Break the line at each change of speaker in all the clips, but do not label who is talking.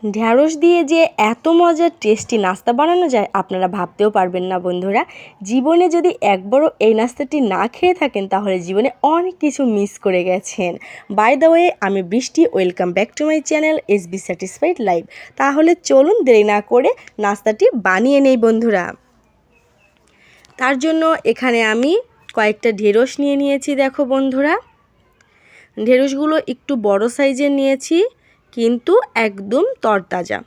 ঢ্যাঁড়স দিয়ে যে এত মজার টেস্টি নাস্তা বানানো যায় আপনারা ভাবতেও পারবেন না বন্ধুরা। জীবনে যদি একবারও এই নাস্তাটি না খেয়ে থাকেন তাহলে জীবনে অনেক কিছু মিস করে গেছেন। বাই দ্য ওয়ে, আমি বৃষ্টি, welcome back to my channel SB satisfied life. তাহলে চলুন দেরি না করে নাস্তাটি বানিয়ে নেই বন্ধুরা। তার জন্য এখানে আমি কয়েকটা ঢেঁড়স নিয়ে নিয়েছি। দেখো বন্ধুরা, ঢেঁড়সগুলো একটু বড় সাইজের নিয়েছি কিন্তু একদম তরতাজা।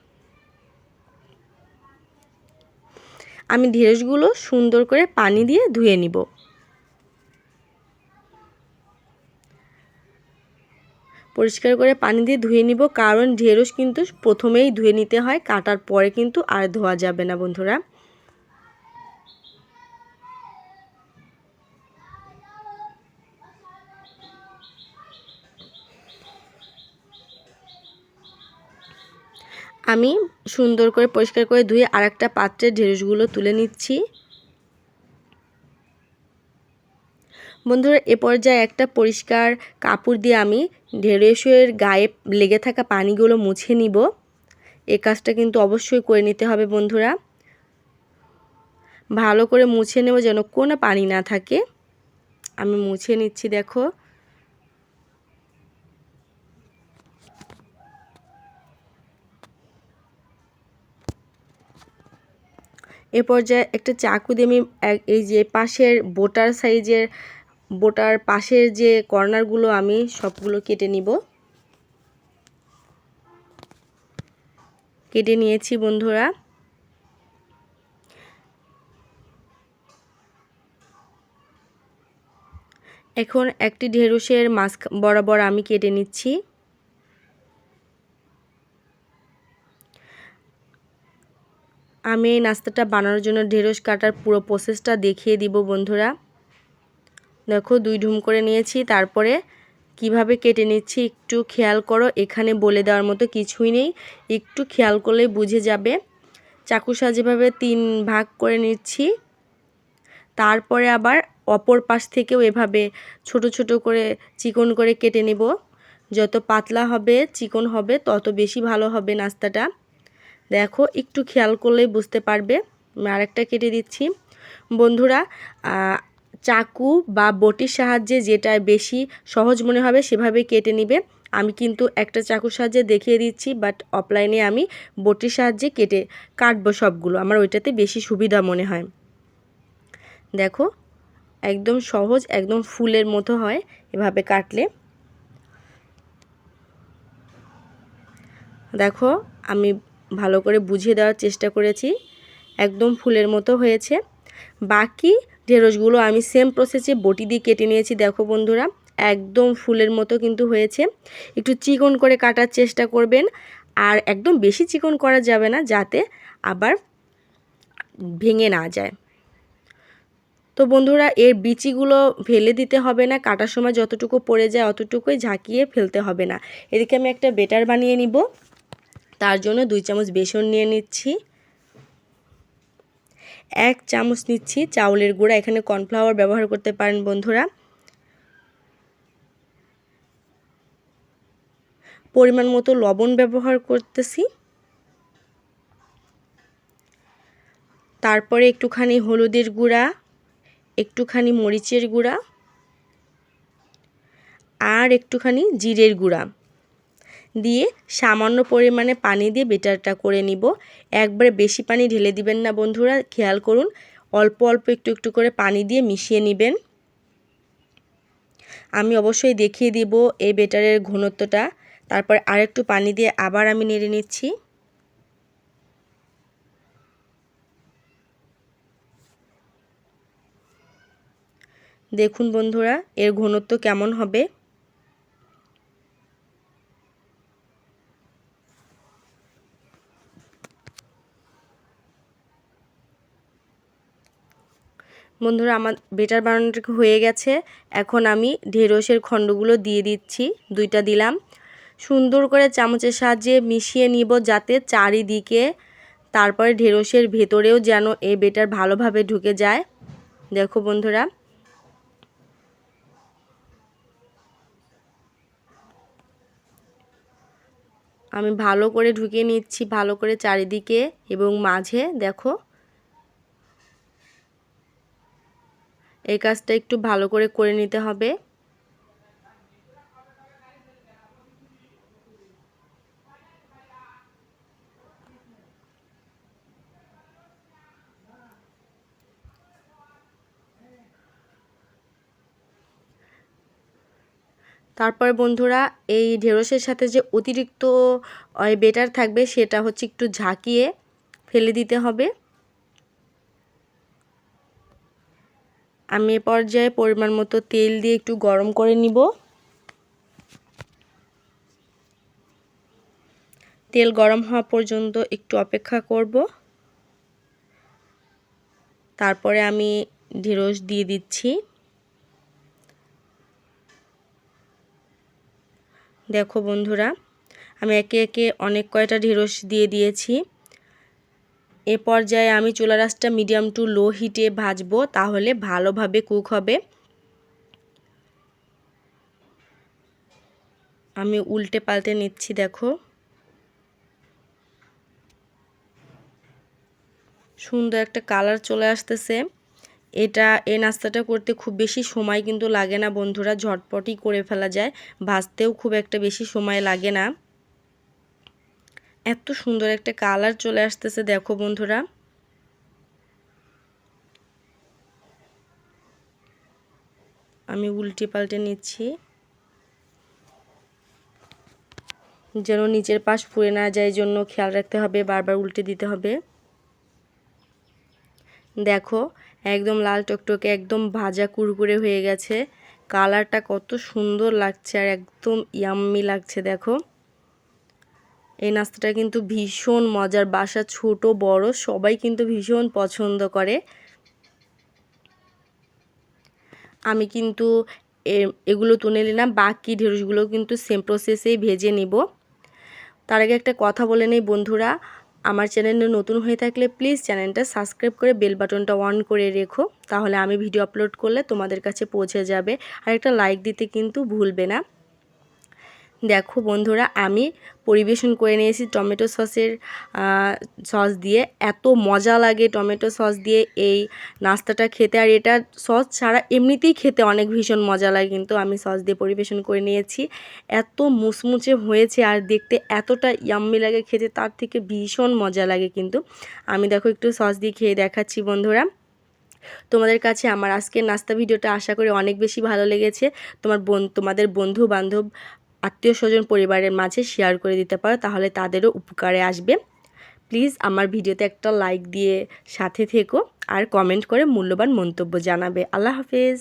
আমি ঢেঁড়সগুলো সুন্দর করে পানি দিয়ে ধুয়ে নিব। পরিষ্কার করে পানি দিয়ে ধুয়ে নিব, কারণ ঢেঁড়স কিন্তু প্রথমেই ধুয়ে নিতে হয়, কাটার পরে কিন্তু আর ধোয়া যাবে না বন্ধুরা। আমি সুন্দর করে পরিষ্কার করে ধুয়ে আরেকটা পাত্রে ঢেঁড়সগুলো তুলে নিচ্ছি। বন্ধুরা, এ পর্যায়ে একটা পরিষ্কার কাপড় দিয়ে আমি ঢেঁড়সের গায়ে লেগে থাকা পানিগুলো মুছে নিব। এই কাজটা কিন্তু অবশ্যই করে নিতে হবে বন্ধুরা। ভালো করে মুছে নেব যেন কোনো পানি না থাকে। আমি মুছে নিচ্ছি। দেখো, এ পর্যায়ে একটা চাকু দিয়ে আমি এই যে পাশের বোটার পাশের যে কর্নারগুলো আমি সবগুলো কেটে নিব। কেটে নিয়েছি বন্ধুরা। এখন একটি ঢেঁড়সের মাছ বরাবর আমি কেটে নিচ্ছি। আমি এই নাস্তাটা বানানোর জন্য ঢেঁড়স কাটার পুরো প্রসেসটা দেখিয়ে দিব বন্ধুরা। দেখো, 2 ঢুম করে নিয়েছি, তারপরে কিভাবে কেটে নিচ্ছি একটু খেয়াল করো। এখানে বলে দেওয়ার মতো কিছুই নেই, একটু খেয়াল করলেই বুঝে যাবে। চাকুর সাহায্যে যেভাবে 3 ভাগ করে নিচ্ছি, তারপরে আবার অপর পাশ থেকেও এভাবে ছোট ছোট করে চিকন করে কেটে নেব। যত পাতলা হবে চিকন হবে তত বেশি ভালো হবে নাস্তাটা। দেখো, একটু খেয়াল করলেই বুঝতে পারবে। আমি আরেকটা কেটে দিচ্ছি বন্ধুরা। চাকু বা বটির সাহায্যে যেটা বেশি সহজ মনে হবে সেভাবে কেটে নিবে। আমি কিন্তু একটা চাকুর সাহায্যে দেখিয়ে দিচ্ছি, বাট অফলাইনে আমি বটির সাহায্যে কাটবো সবগুলো, আমার ওইটাতে বেশি সুবিধা মনে হয়। দেখো, একদম সহজ, একদম ফুলের মতো হয় এভাবে কাটলে। দেখো, আমি ভালো করে বুঝিয়ে দেওয়ার চেষ্টা করেছি, একদম ফুলের মতো হয়েছে। বাকি ঢেঁড়সগুলো আমি সেম প্রসেসে বটি দিয়ে কেটে নিয়েছি। দেখো বন্ধুরা, একদম ফুলের মতো কিন্তু হয়েছে। একটু চিকন করে কাটার চেষ্টা করবেন, আর একদম বেশি চিকন করা যাবে না যাতে আবার ভেঙে না যায়। তো বন্ধুরা, এর বিচিগুলো ফেলে দিতে হবে না, কাটার সময় যতটুকু পড়ে যায় অতটুকুই ঝাঁকিয়ে ফেলতে হবে না। এদিকে আমি একটা বেটার বানিয়ে নিব। তার জন্য 2 চামচ বেসন নিয়ে নিচ্ছি। 1 চামচ নিচ্ছি চাউলের গুঁড়া, এখানে কর্নফ্লাওয়ার ব্যবহার করতে পারেন বন্ধুরা। পরিমাণ মতো লবণ ব্যবহার করতেছি। তারপরে একটুখানি হলুদের গুঁড়া, একটুখানি মরিচের গুঁড়া, আর একটুখানি জিরের গুঁড়া দিয়ে সামান্য পরিমাণে পানি দিয়ে বেটারটা করে নিব। একবারে বেশি পানি ঢেলে দিবেন না বন্ধুরা, খেয়াল করুন। অল্প অল্প একটু একটু করে পানি দিয়ে মিশিয়ে নেবেন। আমি অবশ্যই দেখিয়ে দিব এই বেটারের ঘনত্বটা। তারপর আরেকটু পানি দিয়ে আবার আমি নেড়ে নিচ্ছি। দেখুন বন্ধুরা, এর ঘনত্ব কেমন হবে। বন্ধুরা, আমার বেটার বানানোটা হয়ে গেছে। এখন আমি ঢেঁড়সের খণ্ডগুলো দিয়ে দিচ্ছি, 2টা দিলাম। সুন্দর করে চামচের সাহায্যে মিশিয়ে নিব যাতে চারিদিকে, তারপরে ঢেঁড়সের ভেতরেও যেন এই বেটার ভালোভাবে ঢুকে যায়। দেখো বন্ধুরা, আমি ভালো করে ঢুকিয়ে নিচ্ছি, ভালো করে চারিদিকে এবং মাঝে। দেখো এই কাজটা একটু ভালো করে নিতে হবে। তারপর বন্ধুরা এই ঢেঁড়সের সাথে যে অতিরিক্ত বেটার থাকবে সেটা হচ্ছে একটু ঝাঁকিয়ে ফেলে দিতে হবে। আমি এ পর্যায়ে পরিমাণ মতো তেল দিয়ে একটু গরম করে নিব। তেল গরম হওয়া পর্যন্ত একটু অপেক্ষা করব। তারপরে আমি ঢেঁড়স দিয়ে দিচ্ছি। দেখো বন্ধুরা আমি একে একে অনেক কয়টা ঢেঁড়স দিয়ে দিয়েছি। এ পর্যায়ে আমি চুলা আঁচটা মিডিয়াম টু লো হিটে ভাজবো, তাহলে ভালোভাবে কুক হবে। আমি উল্টে পাল্টে নিচ্ছি। দেখো সুন্দর একটা কালার চলে আসতেছে। এই নাস্তাটা করতে খুব বেশি সময় কিন্তু লাগে না বন্ধুরা, ঝটপটই করে ফেলা যায়, ভাজতেও খুব একটা বেশি সময় লাগে না। এত সুন্দর একটা কালার চলে আসতেছে দেখো বন্ধুরা। আমি উল্টে পাল্টে নিচ্ছি যেন নিচের পাশ পুড়ে না যায়, জন্য খেয়াল রাখতে হবে, বারবার উল্টে দিতে হবে। দেখো একদম লাল টকটকে একদম ভাজা কুরকুরে হয়ে গেছে। কালারটা কত সুন্দর লাগছে আর একদম ইয়াম্মি লাগছে। দেখো এই নাস্তাটা কিন্তু ভীষণ মজার, বাসা ছোট বড় সবাই কিন্তু ভীষণ পছন্দ করে। আমি কিন্তু এগুলো তুলে নিলাম, বাকি ঢেঁড়সগুলো কিন্তু সেম প্রসেসেই ভেজে নিব। তার আগে একটা কথা বলে নেই বন্ধুরা, আমার চ্যানেলে নতুন হয়ে থাকলে প্লিজ চ্যানেলটা সাবস্ক্রাইব করে বেল বাটনটা অন করে রেখো, তাহলে আমি ভিডিও আপলোড করলে তোমাদের কাছে পৌঁছে যাবে। আর একটা লাইক দিতে কিন্তু ভুলবে না। দেখো বন্ধুরা আমি পরিবেশন করে নিয়েছি টমেটো সস দিয়ে। এত মজা লাগে টমেটো সস দিয়ে এই নাস্তাটা খেতে, আর এটা সস ছাড়া এমনিতেই খেতে অনেক ভীষণ মজা লাগে, কিন্তু আমি সস দিয়ে পরিবেশন করে নিয়েছি। এত মুচমুচে হয়েছে আর দেখতে এতটা ইয়াম্মি লাগে, খেতে তার থেকে ভীষণ মজা লাগে কিন্তু। আমি দেখো একটু সস দিয়ে খেয়ে দেখাচ্ছি বন্ধুরা। তোমাদের কাছে আমার আজকের নাস্তা ভিডিওটা আশা করি অনেক বেশি ভালো লেগেছে। তোমাদের বন্ধু বান্ধব আত্মীয় স্বজন পরিবারের মাঝে শেয়ার করে দিতে পারো, তাহলে তাদেরও উপকারে আসবে। প্লিজ আমার ভিডিওতে একটা লাইক দিয়ে সাথে থেকো আর কমেন্ট করে মূল্যবান মন্তব্য জানাবে। আল্লাহ হাফেজ।